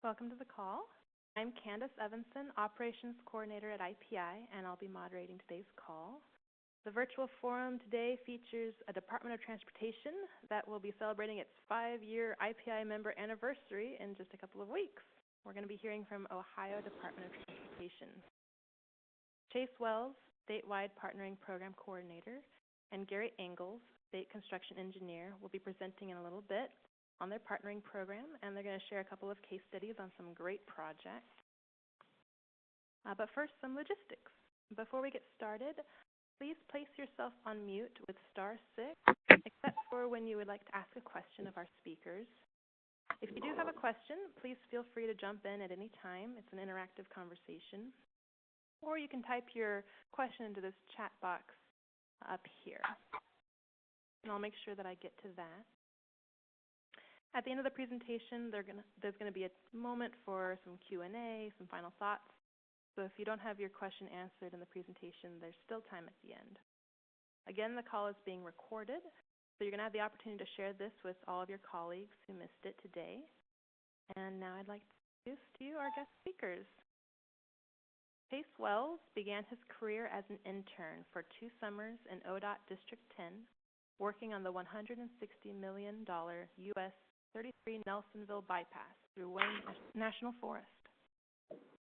Welcome to the call. I'm Candace Evanson, Operations Coordinator at IPI, and I'll be moderating today's call. The virtual forum today features a Department of Transportation that will be celebrating its 5-year IPI member anniversary in just a couple of weeks. We're going to be hearing from Ohio Department of Transportation. Chase Wells, Statewide Partnering Program Coordinator, and Gary Engels, State Construction Engineer, will be presenting in a little bit on their partnering program, and they're going to share a couple of case studies on some great projects. But first, some logistics. Before we get started, please place yourself on mute with *6, except for when you would like to ask a question of our speakers. If you do have a question, please feel free to jump in at any time. It's an interactive conversation. Or you can type your question into this chat box up here. And I'll make sure that I get to that. At the end of the presentation, there's going to be a moment for some Q&A, some final thoughts. So if you don't have your question answered in the presentation, there's still time at the end. Again, the call is being recorded, so you're going to have the opportunity to share this with all of your colleagues who missed it today. And now I'd like to introduce to you our guest speakers. Chase Wells began his career as an intern for 2 summers in ODOT District 10, working on the $160 million U.S. 33 Nelsonville bypass through Wayne National Forest.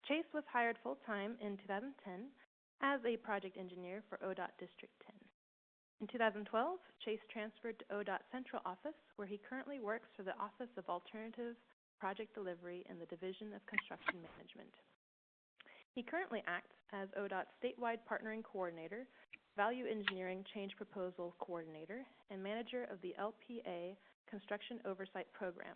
Chase was hired full-time in 2010 as a project engineer for ODOT District 10. In 2012, Chase transferred to ODOT Central Office, where he currently works for the Office of Alternative Project Delivery in the Division of Construction Management. He currently acts as ODOT Statewide Partnering Coordinator, Value Engineering Change Proposal Coordinator, and Manager of the LPA Construction Oversight Program.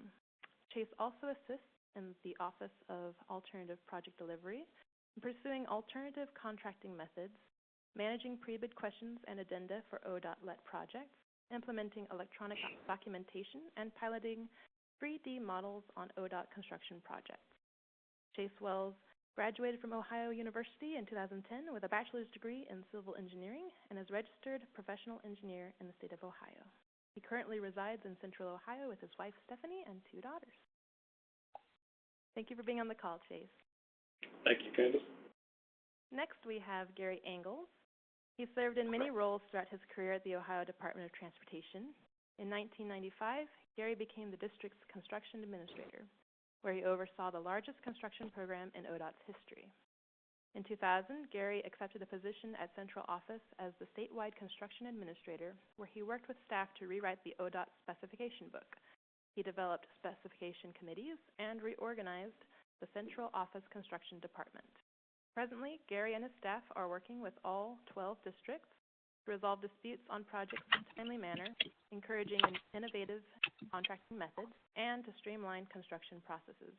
Chase also assists in the Office of Alternative Project Delivery in pursuing alternative contracting methods, managing pre-bid questions and addenda for ODOT-led projects, implementing electronic documentation, and piloting 3D models on ODOT construction projects. Chase Wells graduated from Ohio University in 2010 with a bachelor's degree in civil engineering and is registered professional engineer in the state of Ohio. He currently resides in Central Ohio with his wife, Stephanie, and 2 daughters. Thank you for being on the call, Chase. Thank you, Candace. Next, we have Gary Engels. He served in many roles throughout his career at the Ohio Department of Transportation. In 1995, Gary became the district's construction administrator, where he oversaw the largest construction program in ODOT's history. In 2000, Gary accepted a position at Central Office as the statewide construction administrator, where he worked with staff to rewrite the ODOT specification book. He developed specification committees and reorganized the Central Office Construction Department. Presently, Gary and his staff are working with all 12 districts to resolve disputes on projects in a timely manner, encouraging innovative contracting methods, and to streamline construction processes.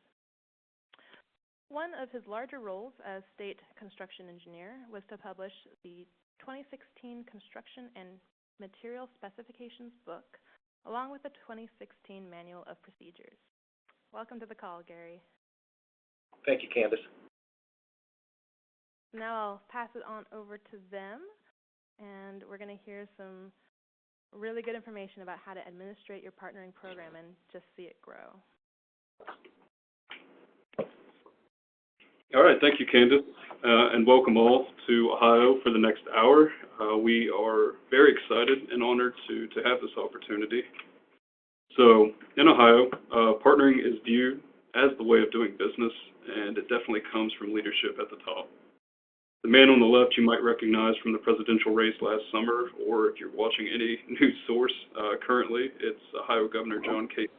One of his larger roles as state construction engineer was to publish the 2016 Construction and Material Specifications book, along with the 2016 Manual of Procedures. Welcome to the call, Gary. Thank you, Candace. Now I'll pass it on over to them, and we're going to hear some really good information about how to administrate your partnering program and just see it grow. All right, thank you, Candace, and welcome all to Ohio for the next hour. We are very excited and honored to have this opportunity. So, in Ohio, partnering is viewed as the way of doing business, and it definitely comes from leadership at the top. The man on the left you might recognize from the presidential race last summer, or if you're watching any news source currently, it's Ohio Governor John Kasich.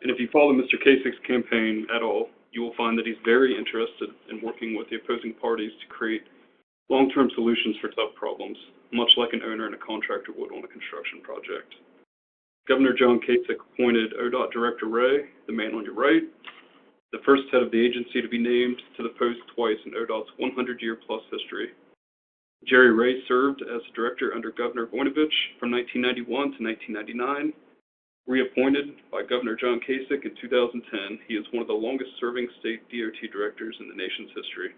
And if you follow Mr. Kasich's campaign at all, you will find that he's very interested in working with the opposing parties to create long-term solutions for tough problems, much like an owner and a contractor would on a construction project. Governor John Kasich appointed ODOT Director Ray, the man on your right, the first head of the agency to be named to the post twice in ODOT's 100-year-plus history. Jerry Ray served as director under Governor Voinovich from 1991 to 1999. Reappointed by Governor John Kasich in 2010, he is one of the longest-serving state DOT directors in the nation's history.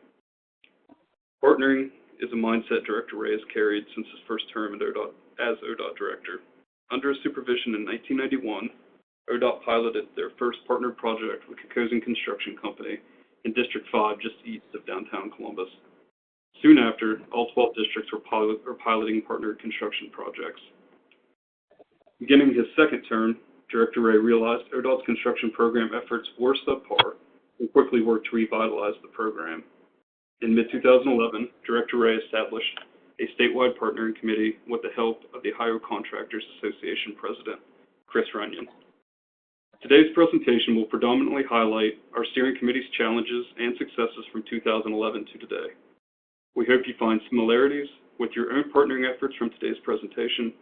Partnering is a mindset Director Ray has carried since his first term as ODOT director. Under his supervision in 1991, ODOT piloted their first partner project with Kokosin Construction Company in District 5 just east of downtown Columbus. Soon after, all 12 districts were piloting partner construction projects. Beginning his second term, Director Ray realized ODOT's construction program efforts were subpar and quickly worked to revitalize the program. In mid-2011, Director Ray established a statewide partnering committee with the help of the Ohio Contractors Association President, Chris Runyon. Today's presentation will predominantly highlight our steering committee's challenges and successes from 2011 to today. We hope you find similarities with your own partnering efforts from today's presentation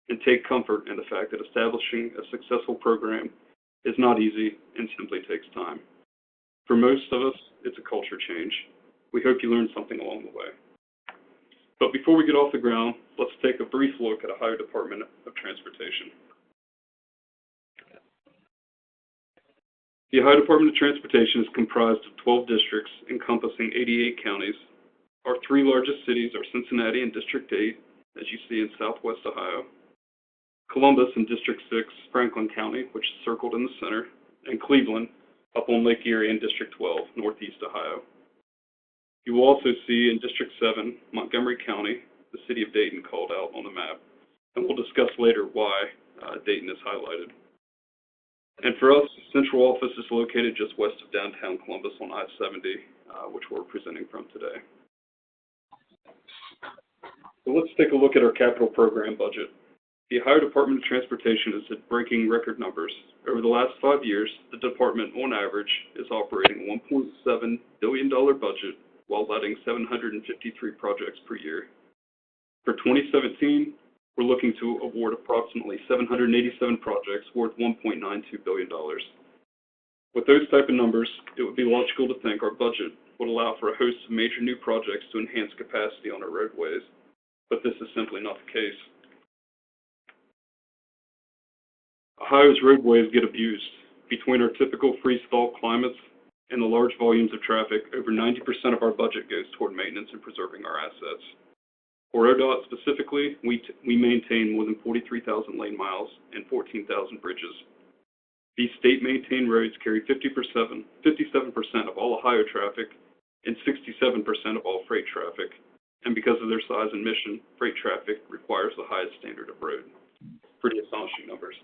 and take comfort in the fact that establishing a successful program is not easy and simply takes time. For most of us, it's a culture change. We hope you learned something along the way. But before we get off the ground, let's take a brief look at Ohio Department of Transportation. The Ohio Department of Transportation is comprised of 12 districts encompassing 88 counties. Our three largest cities are Cincinnati and District 8, as you see in southwest Ohio, Columbus in District 6, Franklin County, which is circled in the center, and Cleveland up on Lake Erie in District 12, northeast Ohio. You will also see in District 7, Montgomery County, the city of Dayton called out on the map, and we'll discuss later why Dayton is highlighted. And for us, central office is located just west of downtown Columbus on I-70, which we're presenting from today. So let's take a look at our capital program budget. The Ohio Department of Transportation is breaking record numbers. Over the last 5 years, the department, on average, is operating a $1.7 billion budget while letting 753 projects per year. For 2017, we're looking to award approximately 787 projects worth $1.92 billion. With those type of numbers, it would be logical to think our budget would allow for a host of major new projects to enhance capacity on our roadways, but this is simply not the case. Ohio's roadways get abused. Between our typical freeze-thaw climates and the large volumes of traffic, over 90% of our budget goes toward maintenance and preserving our assets. For ODOT specifically, we maintain more than 43,000 lane miles and 14,000 bridges. These state-maintained roads carry 57% of all Ohio traffic and 67% of all freight traffic. And because of their size and mission, freight traffic requires the highest standard of road. Pretty astonishing numbers.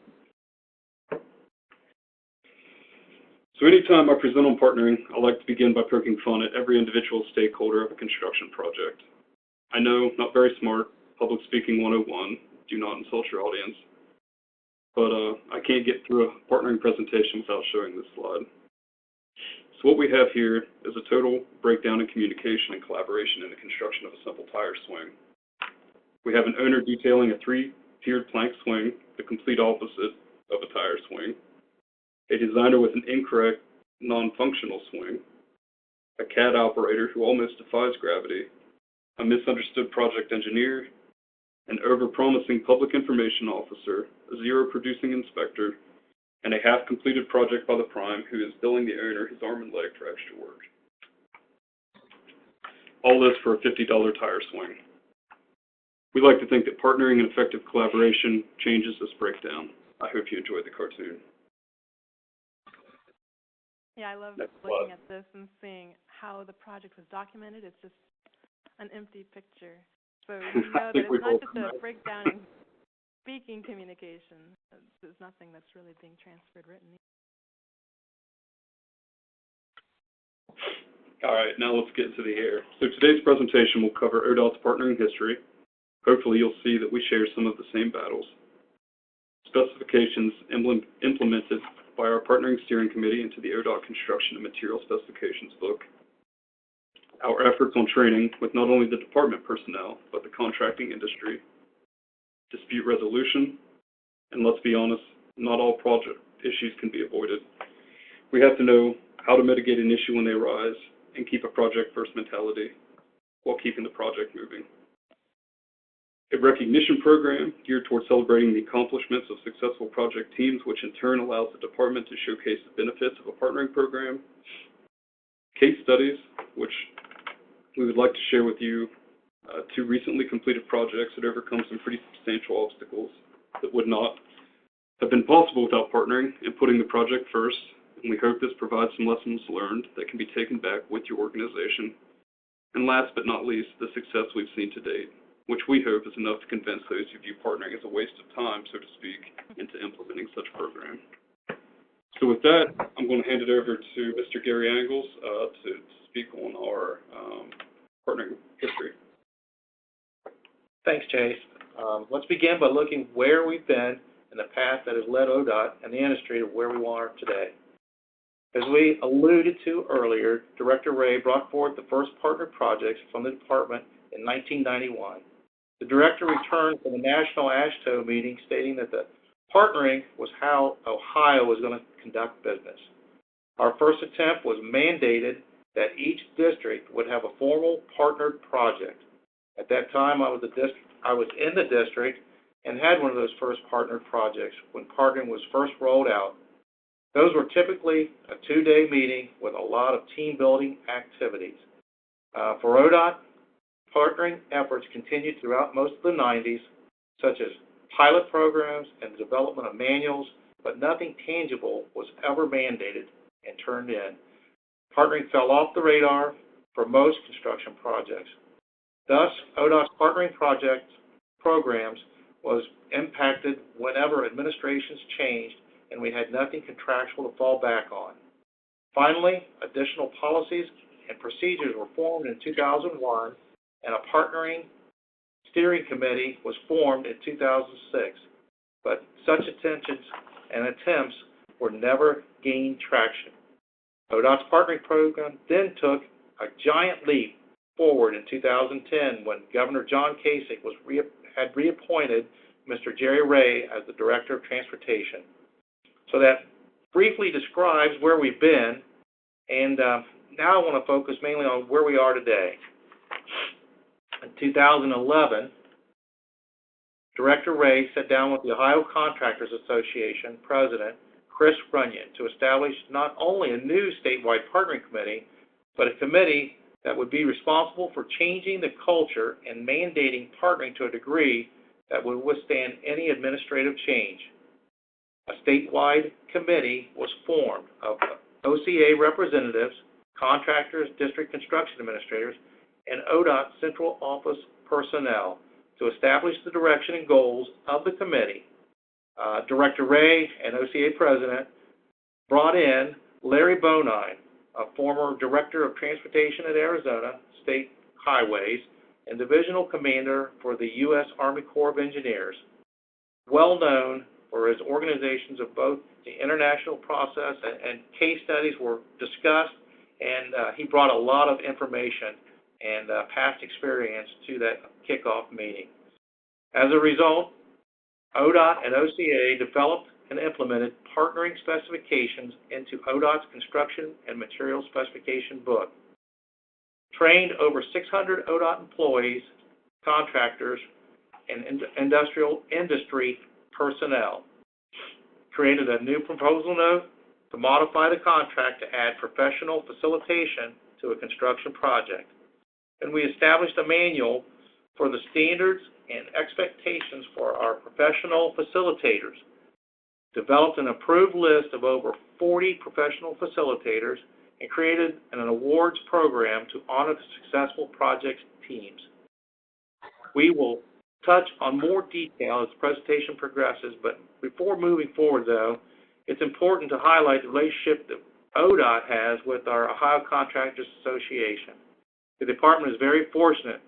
So anytime I present on partnering, I like to begin by poking fun at every individual stakeholder of a construction project. I know, not very smart, public speaking 101, do not insult your audience, but I can't get through a partnering presentation without showing this slide. So what we have here is a total breakdown in communication and collaboration in the construction of a simple tire swing. We have an owner detailing a 3-tiered plank swing, the complete opposite of a tire swing, a designer with an incorrect, non-functional swing, a CAD operator who almost defies gravity, a misunderstood project engineer, an over-promising public information officer, a zero-producing inspector, and a half-completed project by the prime who is billing the owner his arm and leg for extra work. All this for a $50 tire swing. We like to think that partnering and effective collaboration changes this breakdown. I hope you enjoyed the cartoon. Yeah, I love looking at this and seeing how the project was documented. It's just an empty picture. So you know that it's not just a breakdown in speaking communication. There's nothing that's really being transferred written. All right, now let's get into the air. So today's presentation will cover ODOT's partnering history. Hopefully you'll see that we share some of the same battles. Specifications implemented by our partnering steering committee into the ODOT Construction and Material Specifications book. Our efforts on training with not only the department personnel, but the contracting industry. Dispute resolution, and let's be honest, not all project issues can be avoided. We have to know how to mitigate an issue when they arise and keep a project-first mentality while keeping the project moving. A recognition program geared towards celebrating the accomplishments of successful project teams, which in turn allows the department to showcase the benefits of a partnering program. Case studies, which we would like to share with you, 2 recently completed projects that overcome some pretty substantial obstacles that would not have been possible without partnering and putting the project first, and we hope this provides some lessons learned that can be taken back with your organization. And last but not least, the success we've seen to date, which we hope is enough to convince those who view partnering as a waste of time, so to speak, into implementing such a program. So with that, I'm going to hand it over to Mr. Gary Angles to speak on our partnering history. Thanks, Chase. Let's begin by looking where we've been and the path that has led ODOT and the industry to where we are today. As we alluded to earlier, Director Ray brought forth the first partner projects from the department in 1991. The director returned from the National AASHTO meeting stating that the partnering was how Ohio was going to conduct business. Our first attempt was mandated that each district would have a formal partnered project. At that time, I was in the district and had one of those first partnered projects when partnering was first rolled out. Those were typically a 2-day meeting with a lot of team-building activities. For ODOT, partnering efforts continued throughout most of the 90s, such as pilot programs and the development of manuals, but nothing tangible was ever mandated and turned in. Partnering fell off the radar for most construction projects. Thus, ODOT's partnering programs was impacted whenever administrations changed and we had nothing contractual to fall back on. Finally, additional policies and procedures were formed in 2001, and a partnering steering committee was formed in 2006, but such attentions and attempts were never gained traction. ODOT's partnering program then took a giant leap forward in 2010 when Governor John Kasich had reappointed Mr. Jerry Ray as the Director of Transportation. So that briefly describes where we've been, and now I want to focus mainly on where we are today. In 2011, Director Ray sat down with the Ohio Contractors Association President Chris Runyon to establish not only a new statewide partnering committee, but a committee that would be responsible for changing the culture and mandating partnering to a degree that would withstand any administrative change. A statewide committee was formed of OCA representatives, contractors, district construction administrators, and ODOT central office personnel to establish the direction and goals of the committee. Director Ray and OCA President brought in Larry Bonine, a former Director of Transportation at Arizona State Highways and Divisional Commander for the U.S. Army Corps of Engineers, well known for his organizations of both the international process and case studies were discussed, and he brought a lot of information and past experience to that kickoff meeting. As a result, ODOT and OCA developed and implemented partnering specifications into ODOT's construction and material specification book, trained over 600 ODOT employees, contractors, and industry personnel, created a new proposal note to modify the contract to add professional facilitation to a construction project, and we established a manual for the standards and expectations for our professional facilitators, developed an approved list of over 40 professional facilitators, and created an awards program to honor the successful project teams. We will touch on more detail as the presentation progresses, but before moving forward, though, it's important to highlight the relationship that ODOT has with our Ohio Contractors Association. The department is very fortunate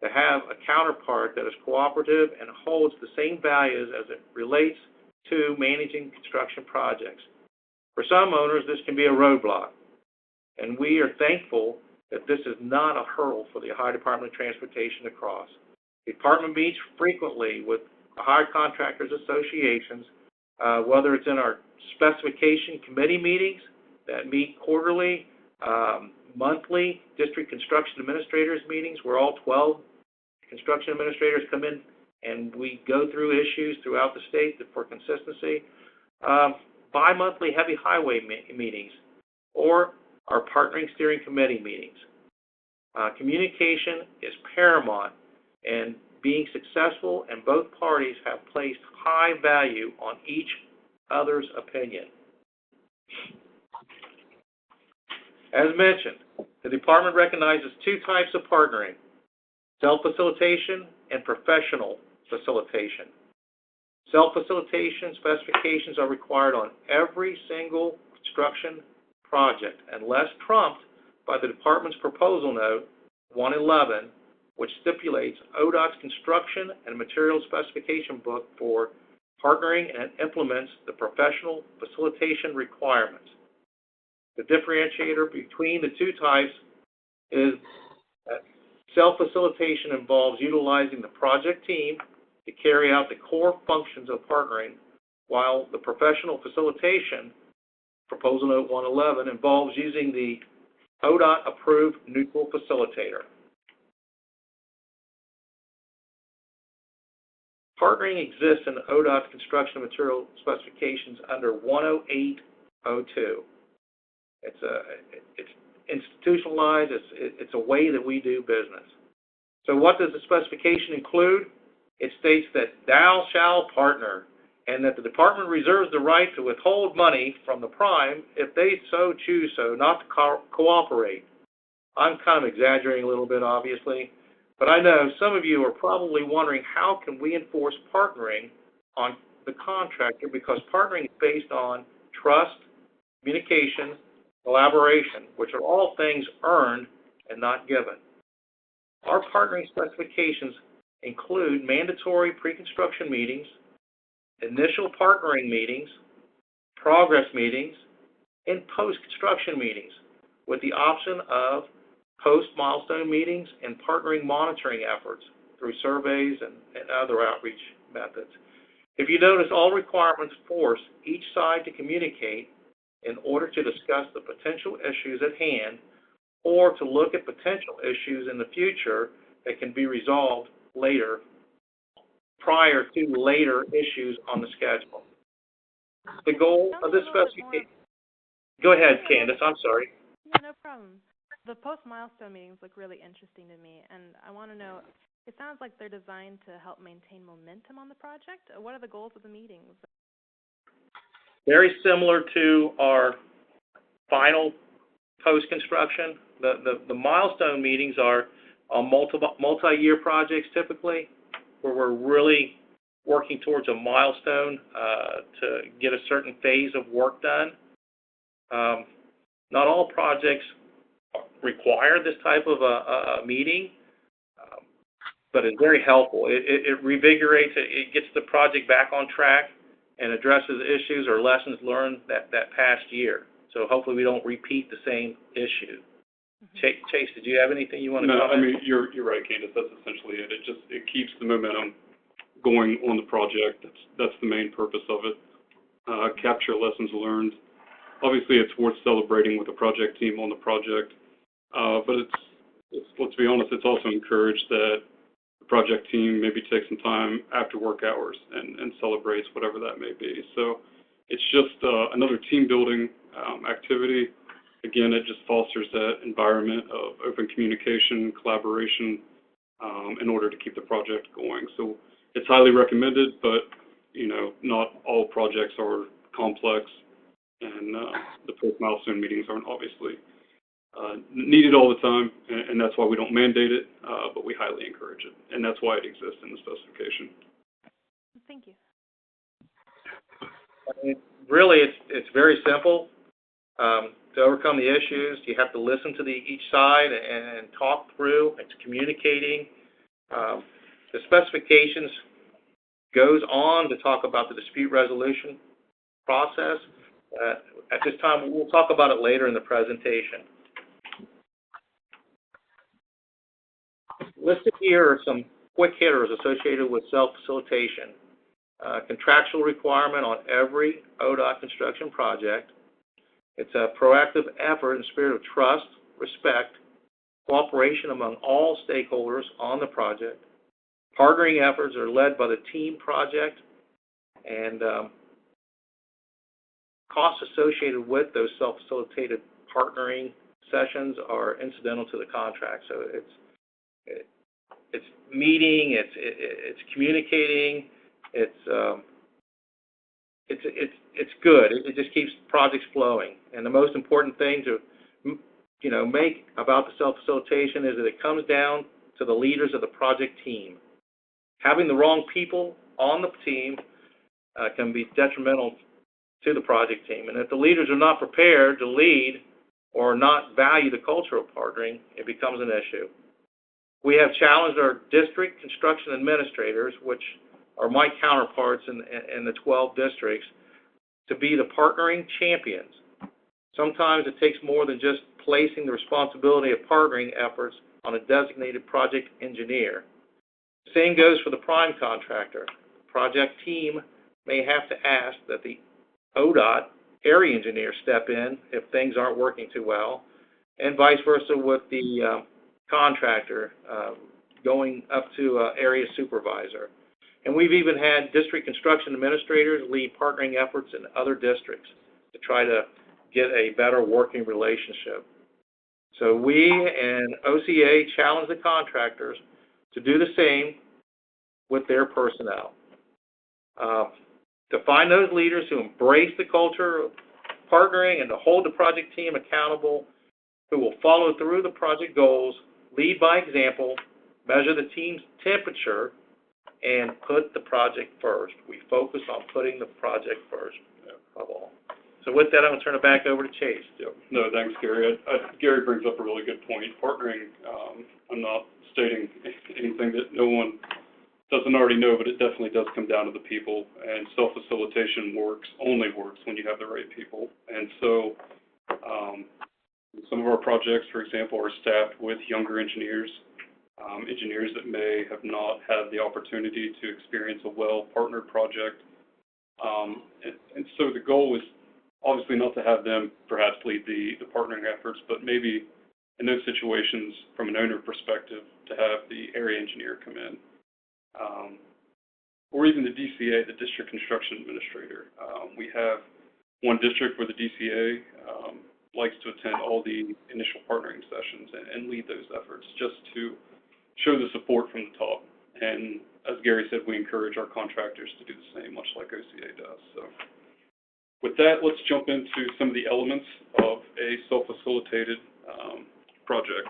to have a counterpart that is cooperative and holds the same values as it relates to managing construction projects. For some owners, this can be a roadblock, and we are thankful that this is not a hurdle for the Ohio Department of Transportation to cross. The department meets frequently with Ohio Contractors Associations, whether it's in our specification committee meetings that meet quarterly, monthly district construction administrators meetings where all 12 construction administrators come in and we go through issues throughout the state for consistency, bi-monthly heavy highway meetings, or our partnering steering committee meetings. Communication is paramount, and being successful, and both parties have placed high value on each other's opinion. As mentioned, the department recognizes two types of partnering: self-facilitation and professional facilitation. Self-facilitation specifications are required on every single construction project unless trumped by the department's proposal note 111, which stipulates ODOT's construction and material specification book for partnering and implements the professional facilitation requirements. The differentiator between the two types is that self-facilitation involves utilizing the project team to carry out the core functions of partnering, while the professional facilitation, Proposal Note 111, involves using the ODOT-approved neutral facilitator. Partnering exists in ODOT's construction material specifications under 10802. It's institutionalized. It's a way that we do business. So what does the specification include? It states that thou shalt partner, and that the department reserves the right to withhold money from the prime if they so choose so not to cooperate. I'm kind of exaggerating a little bit, obviously, but I know some of you are probably wondering, how can we enforce partnering on the contractor? Because partnering is based on trust, communication, collaboration, which are all things earned and not given. Our partnering specifications include mandatory pre-construction meetings, initial partnering meetings, progress meetings, and post-construction meetings, with the option of post-milestone meetings and partnering monitoring efforts through surveys and other outreach methods. If you notice, all requirements force each side to communicate in order to discuss the potential issues at hand or to look at potential issues in the future that can be resolved later, prior to later issues on the schedule. The goal of this specification... Go ahead, Candace, I'm sorry. Yeah, no problem. The post-milestone meetings look really interesting to me, and I want to know, it sounds like they're designed to help maintain momentum on the project. What are the goals of the meetings? Very similar to our final post-construction. The milestone meetings are on multi-year projects typically, where we're really working towards a milestone to get a certain phase of work done. Not all projects require this type of a meeting, but it's very helpful. It revigorates, it gets the project back on track and addresses issues or lessons learned that past year. So hopefully we don't repeat the same issue. Chase, did you have anything you want to comment? No, I mean, you're right, Candace. That's essentially it. It keeps the momentum going on the project. That's the main purpose of it. Capture lessons learned. Obviously, it's worth celebrating with the project team on the project, but it's let's be honest, it's also encouraged that the project team maybe takes some time after work hours and celebrates whatever that may be. So it's just another team building activity. Again, it just fosters that environment of open communication, collaboration, in order to keep the project going. So it's highly recommended, but not all projects are complex, and the post-milestone meetings aren't obviously needed all the time, and that's why we don't mandate it, but we highly encourage it, and that's why it exists in the specification. Thank you. I mean, really, it's very simple. To overcome the issues, you have to listen to each side and talk through. It's communicating. The specifications goes on to talk about the dispute resolution process. At this time, we'll talk about it later in the presentation. Listed here are some quick hitters associated with self-facilitation. Contractual requirement on every ODOT construction project. It's a proactive effort in the spirit of trust, respect, cooperation among all stakeholders on the project. Partnering efforts are led by the team project, and costs associated with those self-facilitated partnering sessions are incidental to the contract. So it's meeting, it's communicating, it's it's good. It just keeps projects flowing. And the most important thing to, make about the self-facilitation is that it comes down to the leaders of the project team. Having the wrong people on the team can be detrimental to the project team. And if the leaders are not prepared to lead or not value the culture of partnering, it becomes an issue. We have challenged our district construction administrators, which are my counterparts in the 12 districts, to be the partnering champions. Sometimes it takes more than just placing the responsibility of partnering efforts on a designated project engineer. The same goes for the prime contractor. The project team may have to ask that the ODOT area engineer step in if things aren't working too well, and vice versa with the contractor going up to area supervisor. And we've even had district construction administrators lead partnering efforts in other districts to try to get a better working relationship. So we and OCA challenge the contractors to do the same with their personnel. To find those leaders who embrace the culture of partnering and to hold the project team accountable, who will follow through the project goals, lead by example, measure the team's temperature, and put the project first. We focus on putting the project first of all. So with that, I'm going to turn it back over to Chase. Yep. No, thanks, Gary. Gary brings up a really good point. Partnering, I'm not stating anything that no one doesn't already know, but it definitely does come down to the people. And self-facilitation only works when you have the right people. And so some of our projects, for example, are staffed with younger engineers, engineers that may have not had the opportunity to experience a well-partnered project. And so the goal is obviously not to have them perhaps lead the partnering efforts, but maybe in those situations, from an owner perspective, to have the area engineer come in. Or even the DCA, the District Construction Administrator. We have one district where the DCA likes to attend all the initial partnering sessions and lead those efforts just to show the support from the top. And as Gary said, we encourage our contractors to do the same, much like OCA does. So with that, let's jump into some of the elements of a self-facilitated project.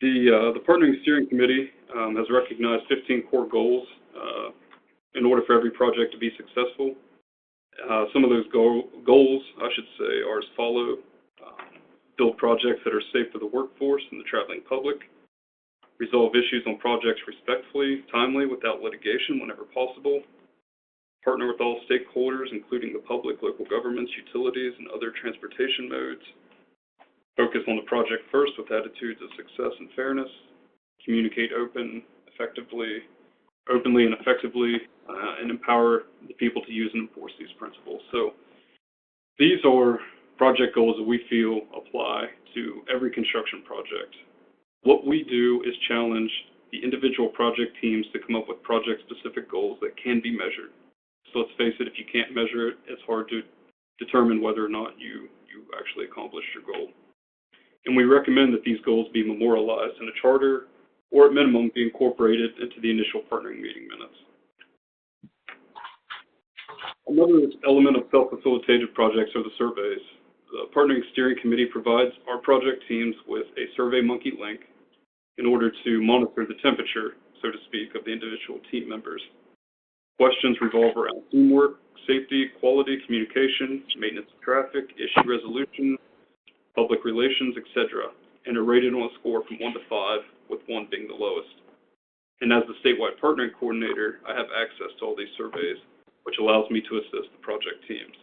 The Partnering Steering Committee has recognized 15 core goals in order for every project to be successful. Some of those goals, I should say, are as follow. Build projects that are safe for the workforce and the traveling public. Resolve issues on projects respectfully, timely, without litigation whenever possible. Partner with all stakeholders, including the public, local governments, utilities, and other transportation modes. Focus on the project first with attitudes of success and fairness. Communicate openly and effectively, and empower the people to use and enforce these principles. So these are project goals that we feel apply to every construction project. What we do is challenge the individual project teams to come up with project-specific goals that can be measured. So let's face it, if you can't measure it, it's hard to determine whether or not you actually accomplished your goal. And we recommend that these goals be memorialized in a charter, or at minimum, be incorporated into the initial partnering meeting minutes. Another element of self-facilitated projects are the surveys. The Partnering Steering Committee provides our project teams with a SurveyMonkey link in order to monitor the temperature, so to speak, of the individual team members. Questions revolve around teamwork, safety, quality, communication, maintenance of traffic, issue resolution, public relations, etc., and are rated on a score from 1 to 5, with 1 being the lowest. And as the statewide partnering coordinator, I have access to all these surveys, which allows me to assist the project teams.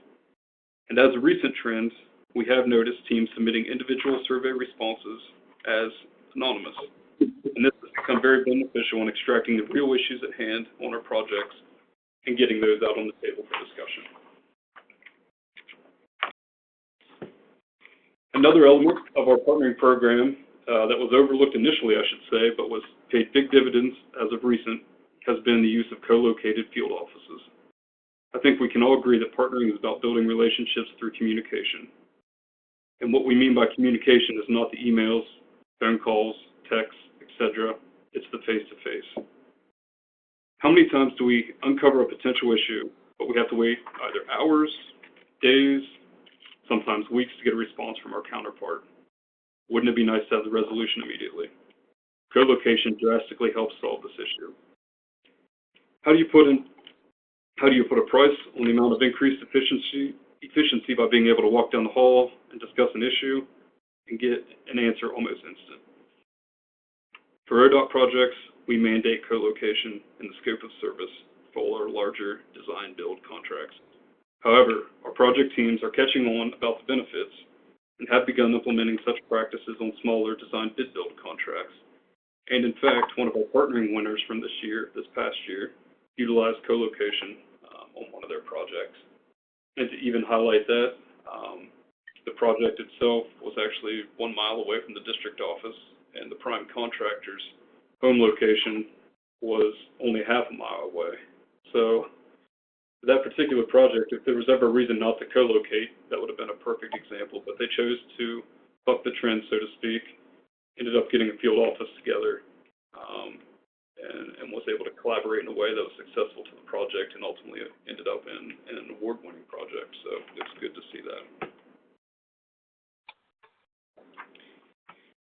And as a recent trend, we have noticed teams submitting individual survey responses as anonymous. And this has become very beneficial in extracting the real issues at hand on our projects and getting those out on the table for discussion. Another element of our partnering program that was overlooked initially, I should say, but was paid big dividends as of recent, has been the use of co-located field offices. I think we can all agree that partnering is about building relationships through communication. And what we mean by communication is not the emails, phone calls, texts, etc. It's the face-to-face. How many times do we uncover a potential issue but we have to wait either hours, days, sometimes weeks to get a response from our counterpart. Wouldn't it be nice to have the resolution immediately? Co-location drastically helps solve this issue. How do you put a price on the amount of increased efficiency by being able to walk down the hall and discuss an issue and get an answer almost instant? For ODOT projects, we mandate co-location in the scope of service for all our larger design-build contracts. However, our project teams are catching on about the benefits and have begun implementing such practices on smaller design-bid-build contracts. And in fact, one of our partnering winners from this past year, utilized co-location on one of their projects. And to even highlight that, the project itself was actually 1 mile away from the district office, and the prime contractor's home location was only half a mile away. So that particular project, if there was ever a reason not to co-locate, that would have been a perfect example, but they chose to buck the trend, so to speak, ended up getting a field office together, and was able to collaborate in a way that was successful to the project and ultimately ended up in an award-winning project. So it's good to see that.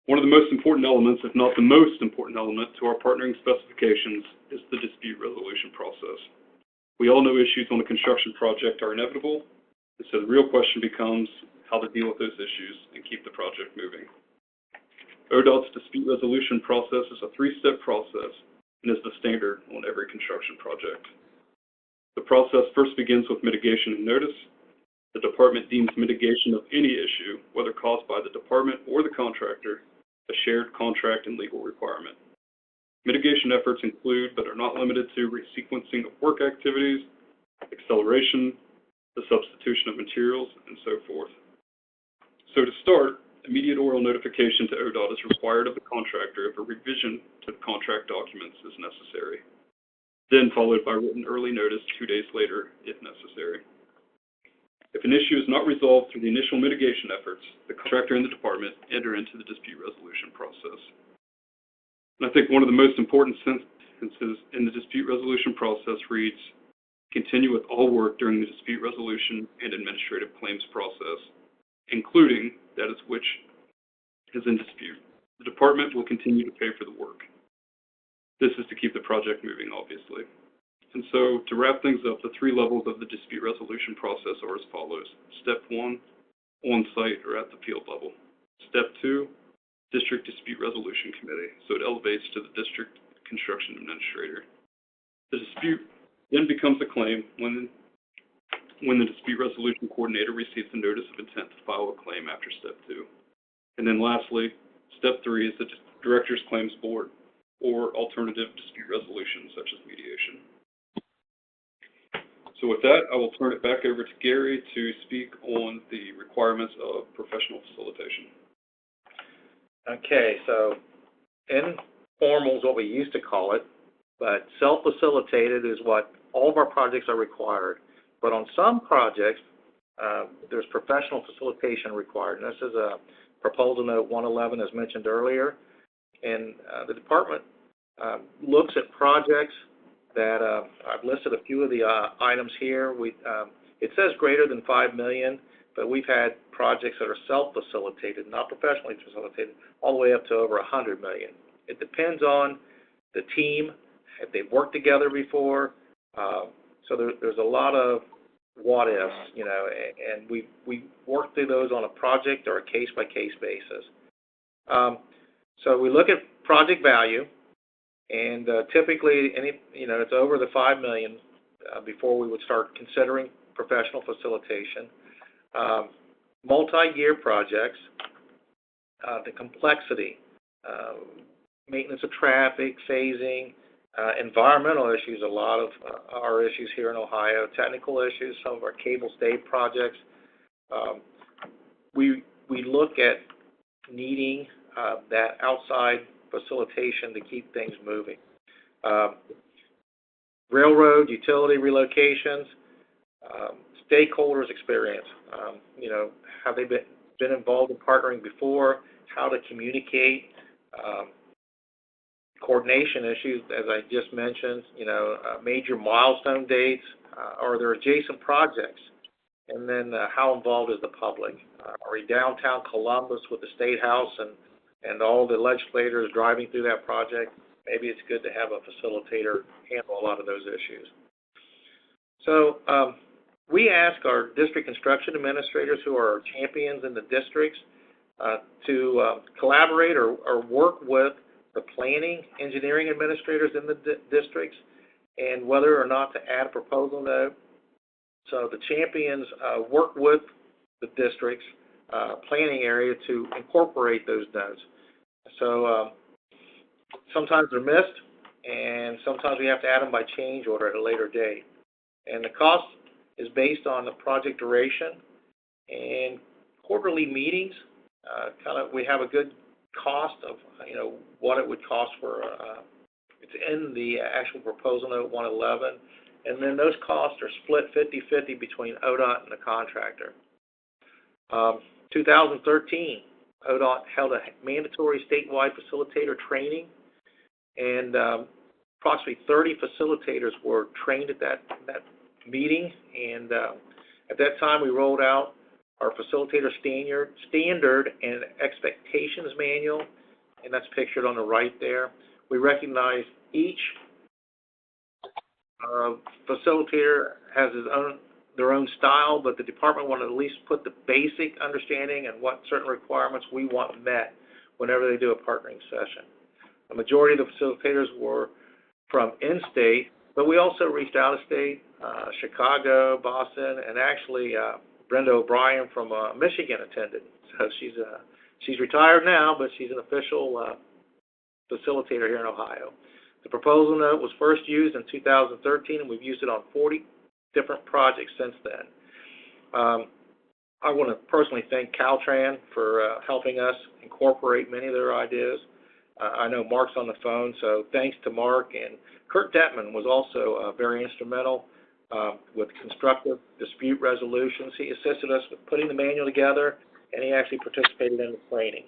One of the most important elements, if not the most important element, to our partnering specifications is the dispute resolution process. We all know issues on a construction project are inevitable, and so the real question becomes how to deal with those issues and keep the project moving. ODOT's dispute resolution process is a 3-step process and is the standard on every construction project. The process first begins with mitigation and notice. The department deems mitigation of any issue, whether caused by the department or the contractor, a shared contract and legal requirement. Mitigation efforts include, but are not limited to, resequencing of work activities, acceleration, the substitution of materials, and so forth. So to start, immediate oral notification to ODOT is required of the contractor if a revision to the contract documents is necessary, then followed by written early notice 2 days later if necessary. If an issue is not resolved through the initial mitigation efforts, the contractor and the department enter into the dispute resolution process. And I think one of the most important sentences in the dispute resolution process reads, continue with all work during the dispute resolution and administrative claims process, including that is which is in dispute. The department will continue to pay for the work. This is to keep the project moving, obviously. And so, to wrap things up, the 3 levels of the dispute resolution process are as follows. Step 1, on-site or at the field level. Step 2, District Dispute Resolution Committee, so it elevates to the District Construction Administrator. The dispute then becomes a claim when the Dispute Resolution Coordinator receives a notice of intent to file a claim after Step 2. And then lastly, Step 3 is the Director's Claims Board, or alternative dispute resolution, such as mediation. So with that, I will turn it back over to Gary to speak on the requirements of professional facilitation. Okay, so informal is what we used to call it, but self-facilitated is what all of our projects are required. But on some projects, there's professional facilitation required. And this is a proposal note 111, as mentioned earlier. And the department looks at projects that I've listed a few of the items here. It says greater than $5 million, but we've had projects that are self-facilitated, not professionally facilitated, all the way up to over $100 million. It depends on the team, if they've worked together before. So there's a lot of what ifs, you know, and we work through those on a project or a case-by-case basis. So we look at project value, and typically, it's over the $5 million before we would start considering professional facilitation. Multi-year projects, the complexity, maintenance of traffic, phasing, environmental issues, a lot of our issues here in Ohio, technical issues, some of our cable stay projects. We look at needing that outside facilitation to keep things moving. Railroad, utility relocations, stakeholders experience. Have they been involved in partnering before? How to communicate? Coordination issues, as I just mentioned. Major milestone dates. or their adjacent projects? And then how involved is the public? Are we downtown Columbus with the State House and all the legislators driving through that project? Maybe it's good to have a facilitator handle a lot of those issues. So we ask our district construction administrators, who are our champions in the districts, to collaborate or work with the planning, engineering administrators in the districts, and whether or not to add a proposal note. So the champions work with the district's planning area to incorporate those notes. So sometimes they're missed, and sometimes we have to add them by change order at a later date. And the cost is based on the project duration and quarterly meetings. We have a good cost of what it would cost for. It's in the actual proposal note 111, and then those costs are split 50-50 between ODOT and the contractor. 2013, ODOT held a mandatory statewide facilitator training, and approximately 30 facilitators were trained at that meeting. And at that time, we rolled out our facilitator standard and expectations manual, and that's pictured on the right there. We recognize each facilitator has their own style, but the department wanted to at least put the basic understanding and what certain requirements we want met whenever they do a partnering session. The majority of the facilitators were from in-state, but we also reached out of state, Chicago, Boston, and actually Brenda O'Brien from Michigan attended. So she's retired now, but she's an official facilitator here in Ohio. The proposal note was first used in 2013, and we've used it on 40 different projects since then. I want to personally thank Caltran for helping us incorporate many of their ideas. I know Mark's on the phone, so thanks to Mark. And Kurt Detman was also very instrumental with constructive dispute resolutions. He assisted us with putting the manual together, and he actually participated in the training.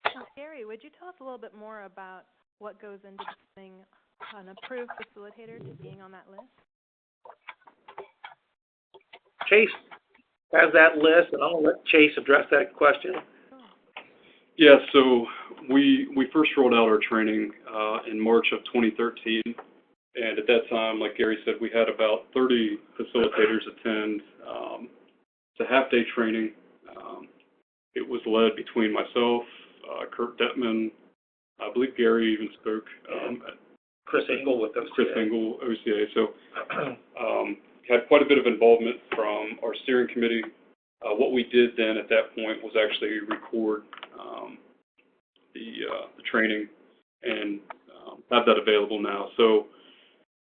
Now, Gary, would you tell us a little bit more about what goes into becoming an approved facilitator to being on that list? Chase has that list, and I'm going to let Chase address that question. Yeah, so we first rolled out our training in March of 2013, and at that time, like Gary said, we had about 30 facilitators attend. It's a half-day training. It was led between myself, Kurt Detman, I believe Gary even spoke. Chris Engel with OCA. Chris Engel, OCA. So had quite a bit of involvement from our steering committee. What we did then at that point was actually record the training and have that available now. So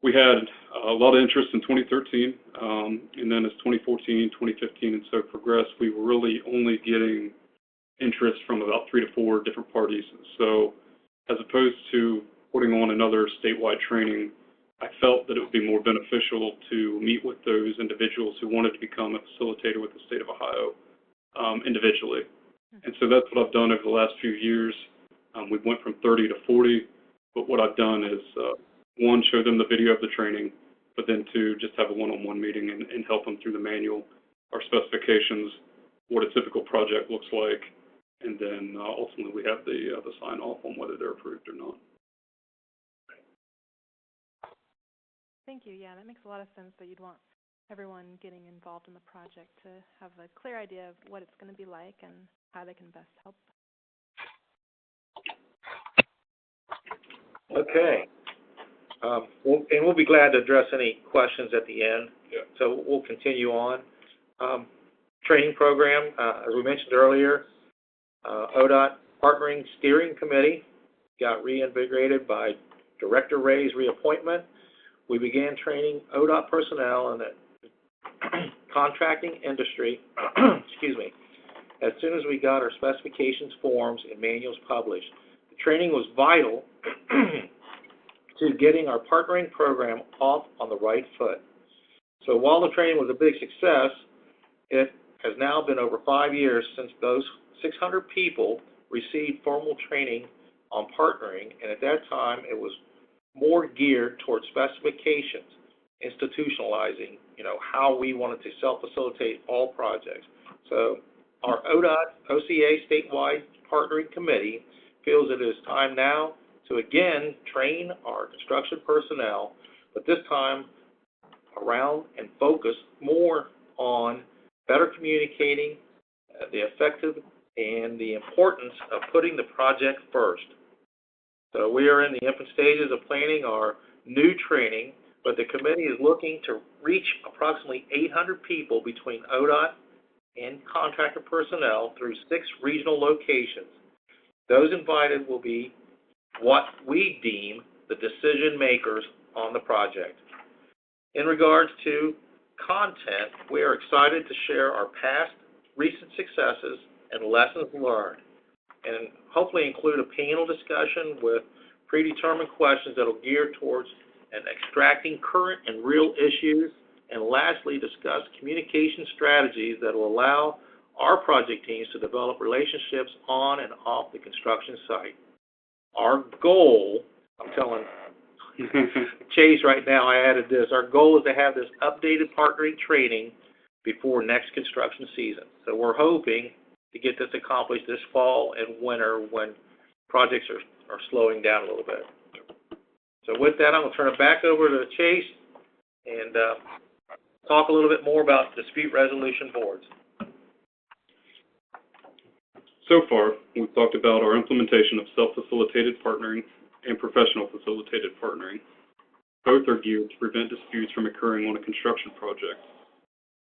we had a lot of interest in 2013, and then as 2014, 2015, and so progressed, we were really only getting interest from about 3 to 4 different parties. So as opposed to putting on another statewide training, I felt that it would be more beneficial to meet with those individuals who wanted to become a facilitator with the state of Ohio individually. And so that's what I've done over the last few years. We went from 30 to 40, but what I've done is, one, show them the video of the training, but then two, just have a one-on-one meeting and help them through the manual, our specifications, what a typical project looks like, and then ultimately we have the sign-off on whether they're approved or not. Thank you. Yeah, that makes a lot of sense that you'd want everyone getting involved in the project to have a clear idea of what it's going to be like and how they can best help. Okay. We'll be glad to address any questions at the end. Yeah. So we'll continue on. Training program, as we mentioned earlier, ODOT Partnering Steering Committee got reinvigorated by Director Ray's reappointment. We began training ODOT personnel in the contracting industry, excuse me, as soon as we got our specifications forms and manuals published. The training was vital to getting our partnering program off on the right foot. So while the training was a big success, it has now been over 5 years since those 600 people received formal training on partnering, and at that time it was more geared towards specifications. institutionalizing, how we wanted to self-facilitate all projects. So our ODOT OCA statewide partnering committee feels it is time now to again train our construction personnel, but this time around and focus more on better communicating the effective and the importance of putting the project first. So we are in the infant stages of planning our new training, but the committee is looking to reach approximately 800 people between ODOT and contractor personnel through 6 regional locations. Those invited will be what we deem the decision makers on the project. In regards to content, we are excited to share our past recent successes and lessons learned, and hopefully include a panel discussion with predetermined questions that will gear towards and extracting current and real issues, and lastly, discuss communication strategies that will allow our project teams to develop relationships on and off the construction site. Our goal, I'm telling Chase right now, I added this, our goal is to have this updated partnering training before next construction season. So we're hoping to get this accomplished this fall and winter when projects are slowing down a little bit. So with that, I'm going to turn it back over to Chase and talk a little bit more about dispute resolution boards. So far, we've talked about our implementation of self-facilitated partnering and professional facilitated partnering. Both are geared to prevent disputes from occurring on a construction project.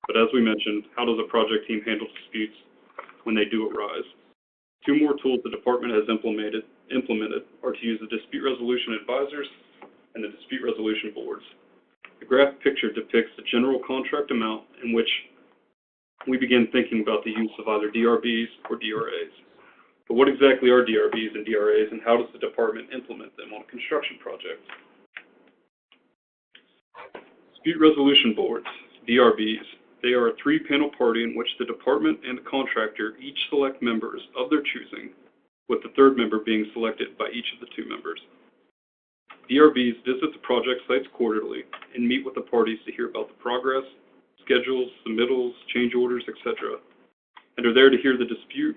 But as we mentioned, how does a project team handle disputes when they do arise? 2 more tools the department has implemented are to use the dispute resolution advisors and the dispute resolution boards. The graph picture depicts the general contract amount in which we begin thinking about the use of either DRBs or DRAs. But what exactly are DRBs and DRAs, and how does the department implement them on a construction project? Dispute resolution boards, DRBs. They are a 3-panel party in which the department and the contractor each select members of their choosing, with the 3rd member being selected by each of the 2 members. DRBs visit the project sites quarterly and meet with the parties to hear about the progress, schedules, submittals, change orders, etc., and are there to hear the dispute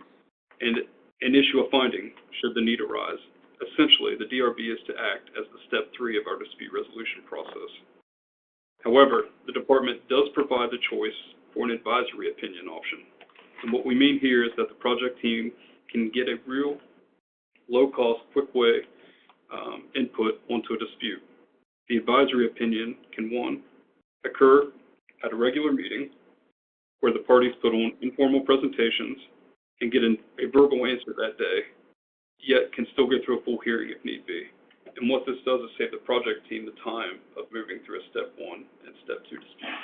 and issue a finding should the need arise. Essentially, the DRB is to act as the step 3 of our dispute resolution process. However, the department does provide the choice for an advisory opinion option. And what we mean here is that the project team can get a real low-cost, quick way input onto a dispute. The advisory opinion can, 1, occur at a regular meeting where the parties put on informal presentations and get a verbal answer that day, yet can still get through a full hearing if need be. And what this does is save the project team the time of moving through a step 1 and step 2 dispute.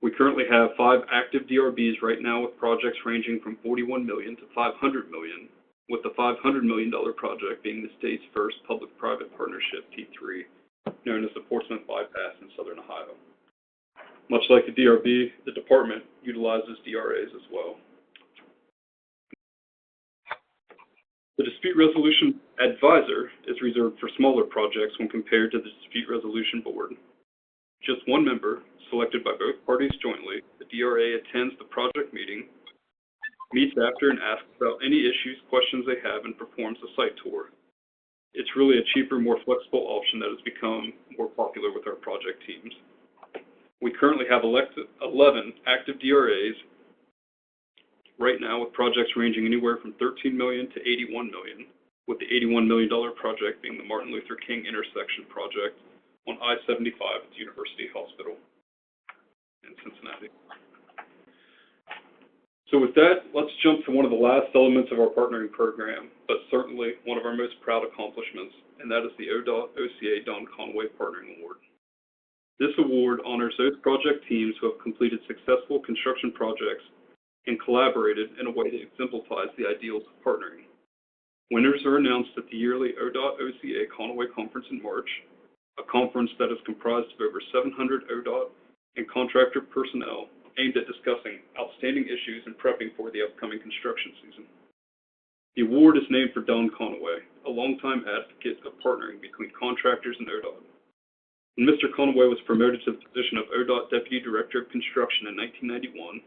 We currently have 5 active DRBs right now with projects ranging from $41 million to $500 million, with the $500 million project being the state's first public-private partnership, P3, known as the Portsmouth Bypass in southern Ohio. Much like the DRB, the department utilizes DRAs as well. The Dispute Resolution Advisor is reserved for smaller projects when compared to the Dispute Resolution Board. Just 1 member, selected by both parties jointly, the DRA attends the project meeting, meets after and asks about any issues, questions they have, and performs a site tour. It's really a cheaper, more flexible option that has become more popular with our project teams. We currently have 11 active DRAs right now, with projects ranging anywhere from $13 million to $81 million, with the $81 million project being the Martin Luther King intersection project on I-75 at the University Hospital in Cincinnati. So with that, let's jump to one of the last elements of our partnering program, but certainly one of our most proud accomplishments, and that is the ODOT OCA Don Conaway Partnering Award. This award honors those project teams who have completed successful construction projects and collaborated in a way that exemplifies the ideals of partnering. Winners are announced at the yearly ODOT OCA Conaway Conference in March, a conference that is comprised of over 700 ODOT and contractor personnel aimed at discussing outstanding issues and prepping for the upcoming construction season. The award is named for Don Conaway, a longtime advocate of partnering between contractors and ODOT. When Mr. Conaway was promoted to the position of ODOT Deputy Director of Construction in 1991,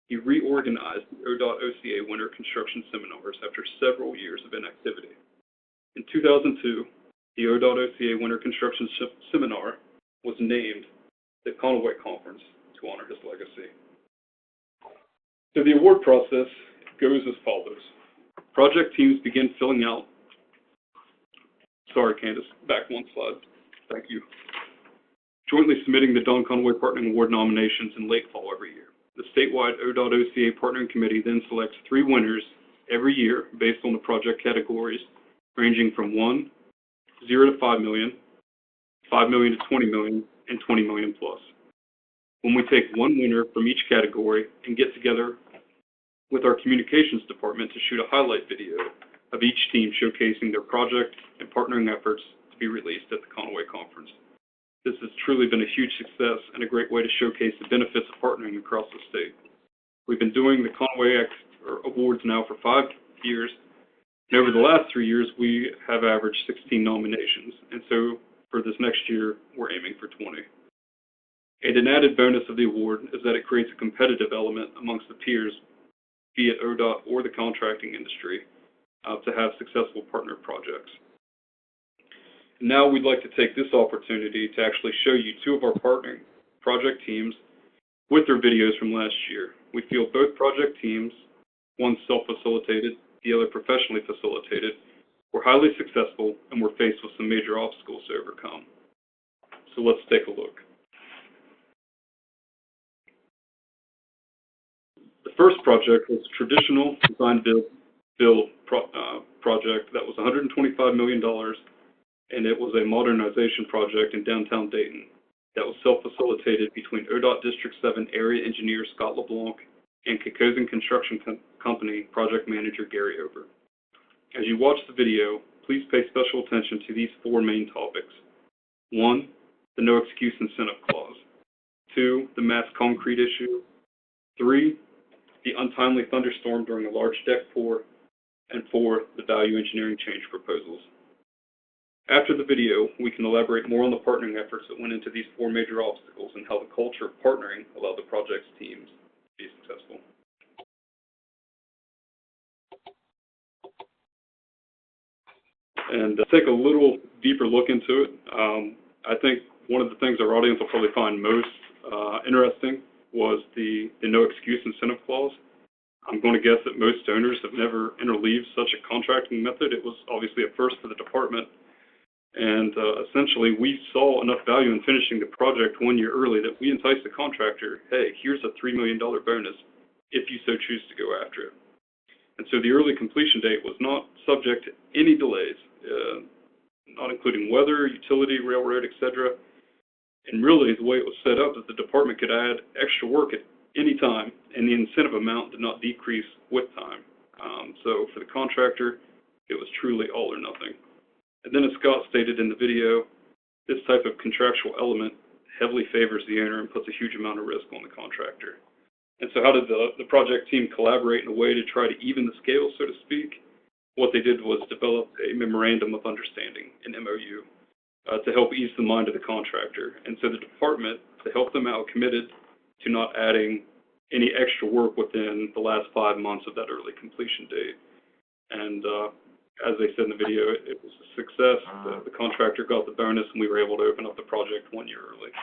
he reorganized the ODOT OCA Winter Construction Seminars after several years of inactivity. In 2002, the ODOT OCA Winter Construction Seminar was named the Conaway Conference to honor his legacy. So the award process goes as follows. Project teams begin filling out. Sorry, Candace, back one slide. Thank you. Jointly submitting the Don Conaway Partnering Award nominations in late fall every year. The statewide ODOT OCA Partnering Committee then selects 3 winners every year based on the project categories ranging from 0 to 5 million, 5 million to 20 million, and 20 million plus. When we take one winner from each category and get together with our communications department to shoot a highlight video of each team showcasing their project and partnering efforts to be released at the Conaway Conference. This has truly been a huge success and a great way to showcase the benefits of partnering across the state. We've been doing the Conaway Awards now for 5 years, and over the last 3 years, we have averaged 16 nominations, and so for this next year, we're aiming for 20. And an added bonus of the award is that it creates a competitive element amongst the peers, be it ODOT or the contracting industry, to have successful partner projects. Now we'd like to take this opportunity to actually show you 2 of our partnering project teams with their videos from last year. We feel both project teams, one self-facilitated, the other professionally facilitated, were highly successful and were faced with some major obstacles to overcome. So let's take a look. The first project was a traditional design build project that was $125 million, and it was a modernization project in downtown Dayton that was self-facilitated between ODOT District 7 area engineer Scott LeBlanc and Kokosin Construction Company project manager Gary Ober. As you watch the video, please pay special attention to these 4 main topics. 1, the no excuse incentive clause. 2, the mass concrete issue. 3, the untimely thunderstorm during a large deck pour. And 4, the value engineering change proposals. After the video, we can elaborate more on the partnering efforts that went into these 4 major obstacles and how the culture of partnering allowed the project's teams to be successful. And take a little deeper look into it. I think one of the things our audience will probably find most interesting was the no excuse incentive clause. I'm going to guess that most owners have never interleaved such a contracting method. It was obviously a first for the department. And essentially, we saw enough value in finishing the project 1 year early that we enticed the contractor, hey, here's a $3 million bonus if you so choose to go after it. And so the early completion date was not subject to any delays, not including weather, utility, railroad, etc. And really, the way it was set up is the department could add extra work at any time, and the incentive amount did not decrease with time. So for the contractor, it was truly all or nothing. And then as Scott stated in the video, this type of contractual element heavily favors the owner and puts a huge amount of risk on the contractor. And so how did the project team collaborate in a way to try to even the scale, so to speak? What they did was develop a memorandum of understanding, an MOU, to help ease the mind of the contractor. And so the department, to help them out, committed to not adding any extra work within the last 5 months of that early completion date. And as they said in the video, it was a success. The contractor got the bonus, and we were able to open up the project 1 year early.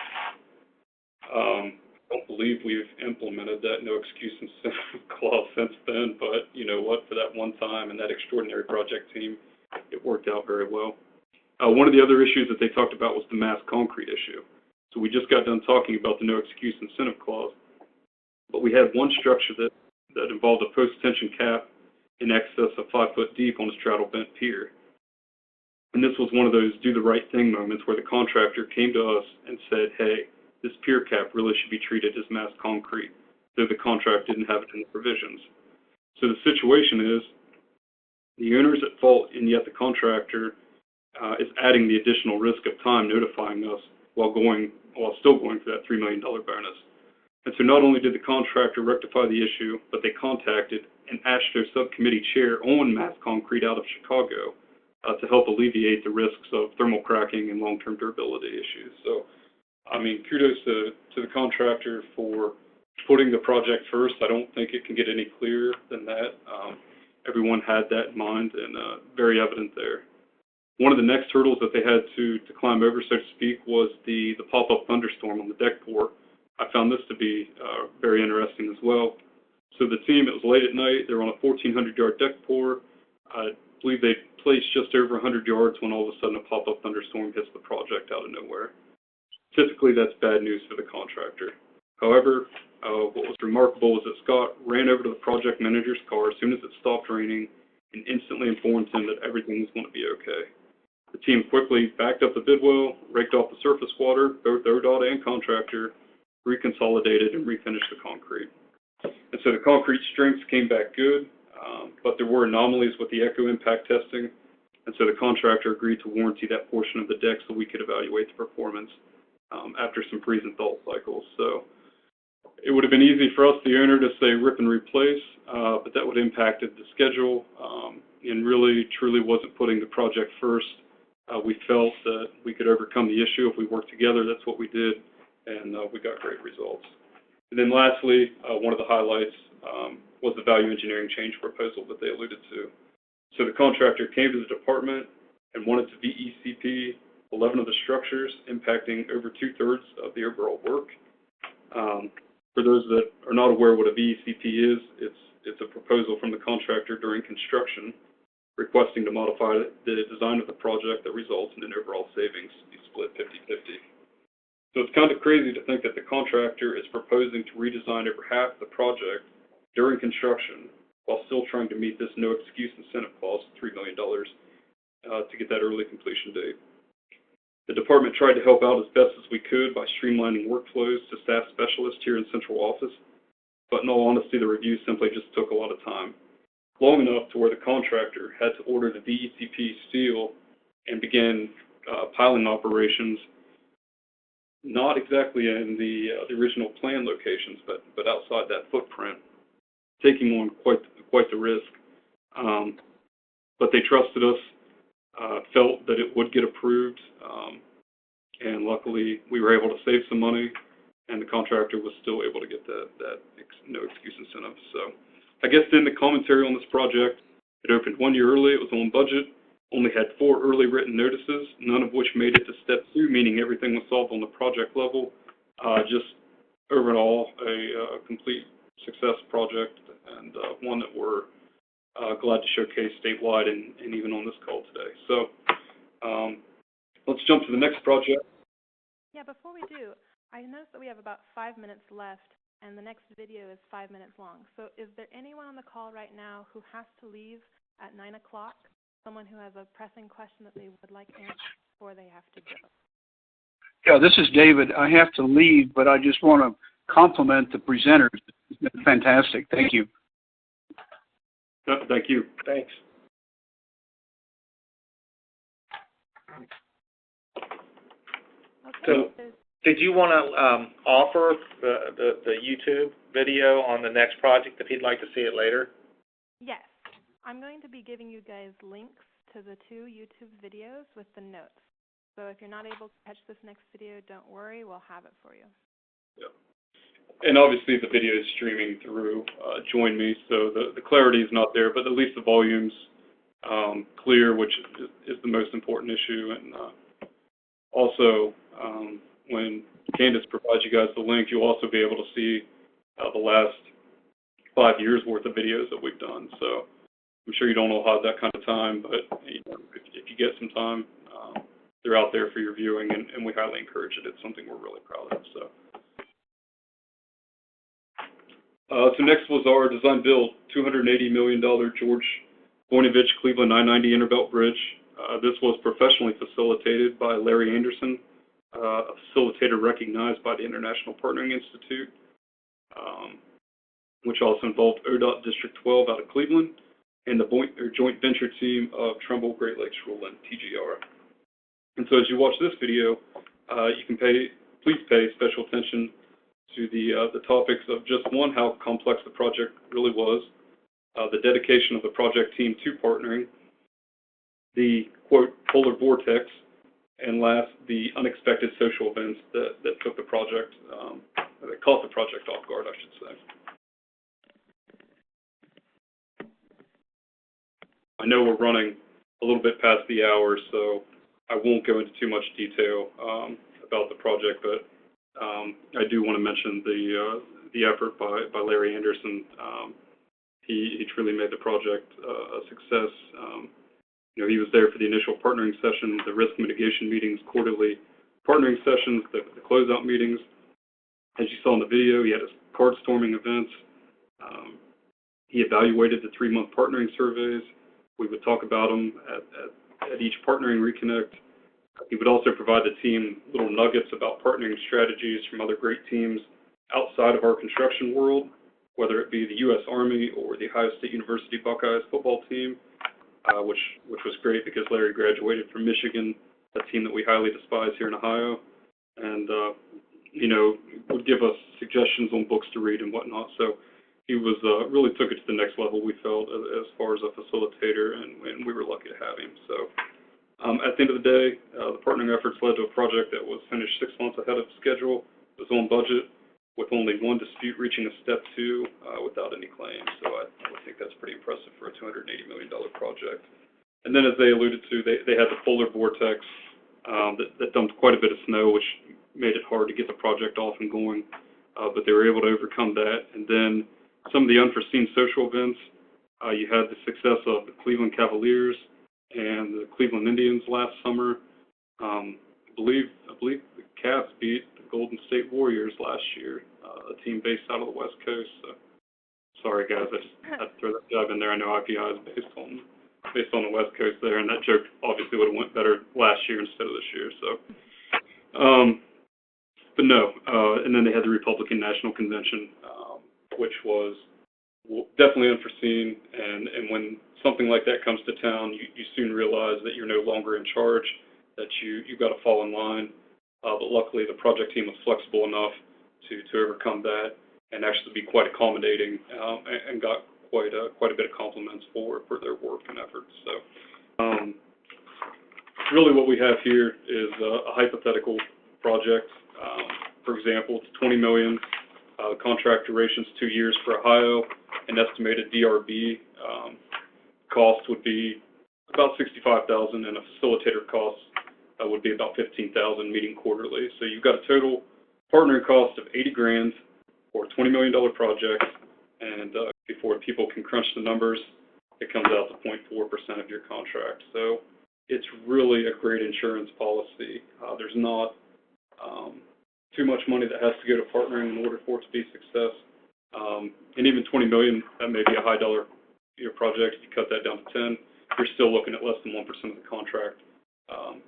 I don't believe we've implemented that no excuse incentive clause since then, but you know what? For that one time and that extraordinary project team, it worked out very well. One of the other issues that they talked about was the mass concrete issue. So we just got done talking about the no excuse incentive clause, but we had one structure that involved a post-tension cap in excess of 5 foot deep on a straddle bent pier. And this was one of those do the right thing moments where the contractor came to us and said, hey, this pier cap really should be treated as mass concrete, though the contract didn't have it in the provisions. So the situation is the owner's at fault, and yet the contractor is adding the additional risk of time notifying us while still going for that $3 million bonus. And so not only did the contractor rectify the issue, but they contacted an ASHTO subcommittee chair on mass concrete out of Chicago to help alleviate the risks of thermal cracking and long-term durability issues. So, I mean, kudos to the contractor for putting the project first. I don't think it can get any clearer than that. Everyone had that in mind, and very evident there. One of the next hurdles that they had to climb over, so to speak, was the pop-up thunderstorm on the deck pour. I found this to be very interesting as well. So the team, it was late at night, they were on a 1,400-yard deck pour. I believe they placed just over 100 yards when all of a sudden a pop-up thunderstorm hits the project out of nowhere. Typically, that's bad news for the contractor. However, what was remarkable was that Scott ran over to the project manager's car as soon as it stopped raining and instantly informed him that everything was going to be okay. The team quickly backed up the bid well, raked off the surface water, both ODOT and contractor, reconsolidated, and refinished the concrete. And so the concrete strengths came back good, but there were anomalies with the echo impact testing, and so the contractor agreed to warranty that portion of the deck so we could evaluate the performance after some freeze and thaw cycles. So it would have been easy for us, the owner, to say rip and replace, but that would have impacted the schedule and really, truly wasn't putting the project first. We felt that we could overcome the issue if we worked together. That's what we did, and we got great results. And then lastly, one of the highlights was the value engineering change proposal that they alluded to. So the contractor came to the department and wanted to VECP 11 of the structures, impacting over 2/3 of the overall work. For those that are not aware what a VECP is, it's a proposal from the contractor during construction requesting to modify the design of the project that results in an overall savings to be split 50-50. So it's kind of crazy to think that the contractor is proposing to redesign over half the project during construction while still trying to meet this no excuse incentive clause of $3 million to get that early completion date. The department tried to help out as best as we could by streamlining workflows to staff specialists here in central office, but in all honesty, the review simply just took a lot of time, long enough to where the contractor had to order the VECP steel and begin piling operations, not exactly in the original plan locations, but outside that footprint, taking on quite the risk. But they trusted us, felt that it would get approved, and luckily we were able to save some money, and the contractor was still able to get that no excuse incentive. So I guess then the commentary on this project, it opened 1 year early, it was on budget, only had 4 early written notices, none of which made it to step 2, meaning everything was solved on the project level. Just overall a complete success project, and one that we're glad to showcase statewide and even on this call today. So let's jump to the next project. Yeah, before we do, I noticed that we have about 5 minutes left, and the next video is 5 minutes long. So is there anyone on the call right now who has to leave at 9 o'clock? Someone who has a pressing question that they would like answered before they have to go? Yeah, this is David. I have to leave, but I just want to compliment the presenters. It's been fantastic. Thank you. Thank you. Thanks. Okay. So, did you want to offer the YouTube video on the next project if he'd like to see it later? Yes. I'm going to be giving you guys links to the 2 YouTube videos with the notes. So if you're not able to catch this next video, don't worry, we'll have it for you. Yeah. And obviously the video is streaming through Join Me, so the clarity is not there, but at least the volume's clear, which is the most important issue. And also, when Candace provides you guys the link, you'll also be able to see the last 5 years worth of videos that we've done. So I'm sure you don't all have that kind of time, but you know, if you get some time, they're out there for your viewing, and we highly encourage it. It's something we're really proud of. So next was our design build, $280 million George Voinovich Cleveland 990 Interbelt Bridge. This was professionally facilitated by Larry Anderson, a facilitator recognized by the International Partnering Institute, which also involved ODOT District 12 out of Cleveland, and the joint venture team of Trumbull Great Lakes Rural and TGR. And so as you watch this video, you can please pay special attention to the topics of just one, how complex the project really was, the dedication of the project team to partnering, the, quote, polar vortex, and last, the unexpected social events that took the project, that caught the project off guard, I should say. I know we're running a little bit past the hour, so I won't go into too much detail about the project, but I do want to mention the effort by Larry Anderson. He truly made the project a success. He was there for the initial partnering session, the risk mitigation meetings, quarterly partnering sessions, the closeout meetings. As you saw in the video, he had his card storming events. He evaluated the 3-month partnering surveys. We would talk about them at each partnering reconnect. He would also provide the team little nuggets about partnering strategies from other great teams outside of our construction world, whether it be the U.S. Army or the Ohio State University Buckeyes football team, which was great because Larry graduated from Michigan, a team that we highly despise here in Ohio, and would give us suggestions on books to read and whatnot. So he was really took it to the next level, we felt, as far as a facilitator, and we were lucky to have him. So at the end of the day, the partnering efforts led to a project that was finished 6 months ahead of schedule, was on budget, with only one dispute reaching a step 2 without any claims. So I would think that's pretty impressive for a $280 million project. And then, as they alluded to, they had the polar vortex that dumped quite a bit of snow, which made it hard to get the project off and going, but they were able to overcome that. And then some of the unforeseen social events, you had the success of the Cleveland Cavaliers and the Cleveland Indians last summer. I believe the Cavs beat the Golden State Warriors last year, a team based out of the West Coast. So, sorry guys, I just had to throw that job in there. I know IPI is based on the West Coast there, and that joke obviously would have went better last year instead of this year. So, but no, and then they had the Republican National Convention, which was definitely unforeseen, and when something like that comes to town, you soon realize that you're no longer in charge, that you've got to fall in line. But luckily, the project team was flexible enough to overcome that and actually be quite accommodating, and got quite a bit of compliments for their work and efforts. So really what we have here is a hypothetical project. For example, it's $20 million. The contract duration is 2 years for Ohio. An estimated DRB cost would be about $65,000, and a facilitator cost would be about $15,000, meeting quarterly. So you've got a total partnering cost of $80,000 for a $20 million project, and before people can crunch the numbers, it comes out to 0.4% of your contract. So it's really a great insurance policy. There's not too much money that has to go to partnering in order for it to be a success. And even $20 million, that may be a high dollar project. If you cut that down to 10, you're still looking at less than 1% of the contract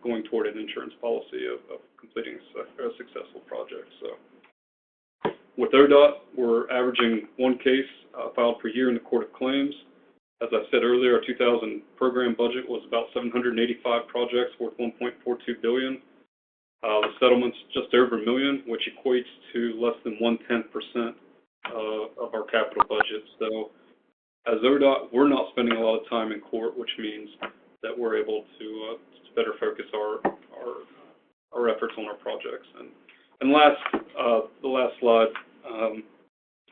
going toward an insurance policy of completing a successful project. So with ODOT, we're averaging one case filed per year in the Court of Claims. As I said earlier, our 2000 program budget was about 785 projects worth $1.42 billion. The settlement's just over $1 million, which equates to less than 0.1% of our capital budget. So as ODOT, we're not spending a lot of time in court, which means that we're able to better focus our efforts on our projects. And the last slide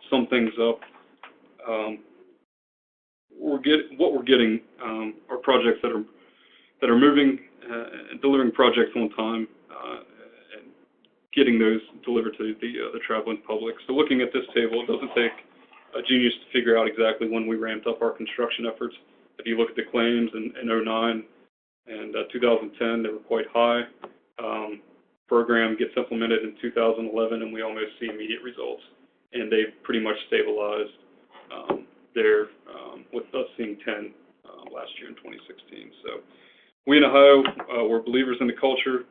sum things up. What we're getting are projects that are moving and delivering projects on time, and getting those delivered to the traveling public. So looking at this table, it doesn't take a genius to figure out exactly when we ramped up our construction efforts. If you look at the claims in 2009 and 2010, they were quite high. Program gets implemented in 2011, and we almost see immediate results. And they've pretty much stabilized there, with us seeing 10 last year in 2016. So we in Ohio, we're believers in the culture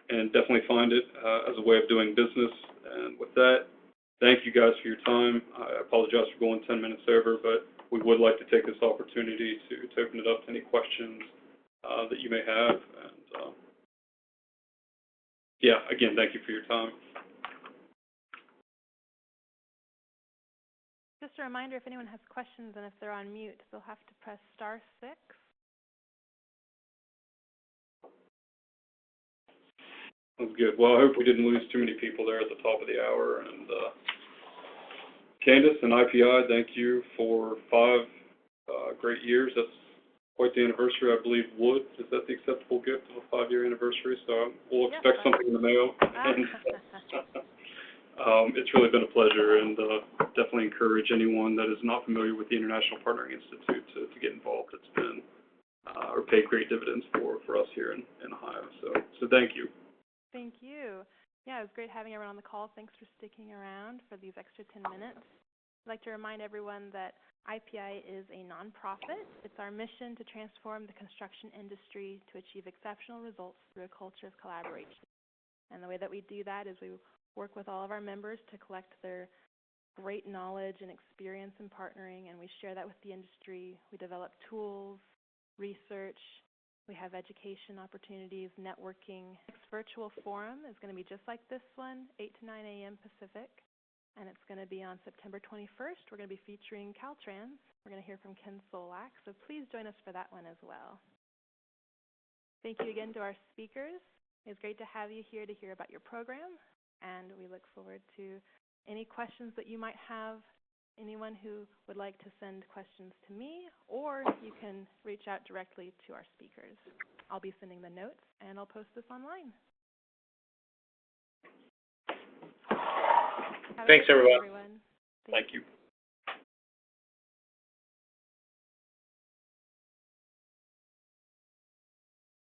and definitely find it as a way of doing business. And with that, thank you guys for your time. I apologize for going 10 minutes over, but we would like to take this opportunity to open it up to any questions that you may have. And yeah, again, thank you for your time. Just a reminder, if anyone has questions and if they're on mute, they'll have to press *6. That's good. Well, I hope we didn't lose too many people there at the top of the hour. And Candace and IPI, thank you for 5 great years. That's quite the anniversary, I believe. Wood, is that the acceptable gift of a 5-year anniversary? So we'll expect something in the mail. And it's really been a pleasure, and definitely encourage anyone that is not familiar with the International Partnering Institute to get involved. It's been or paid great dividends for us here in Ohio. So thank you. Thank you. Yeah, it was great having everyone on the call. Thanks for sticking around for these extra 10 minutes. I'd like to remind everyone that IPI is a nonprofit. It's our mission to transform the construction industry to achieve exceptional results through a culture of collaboration. And the way that we do that is we work with all of our members to collect their great knowledge and experience in partnering, and we share that with the industry. We develop tools, research, we have education opportunities, networking. Next virtual forum is going to be just like this one, 8 to 9 a.m. Pacific, and it's going to be on September 21st. We're going to be featuring Caltrans. We're going to hear from Ken Solak, so please join us for that one as well. Thank you again to our speakers. It's great to have you here to hear about your program, and we look forward to any questions that you might have. Anyone who would like to send questions to me, or you can reach out directly to our speakers. I'll be sending the notes, and I'll post this online. Thanks, everyone. Thank you.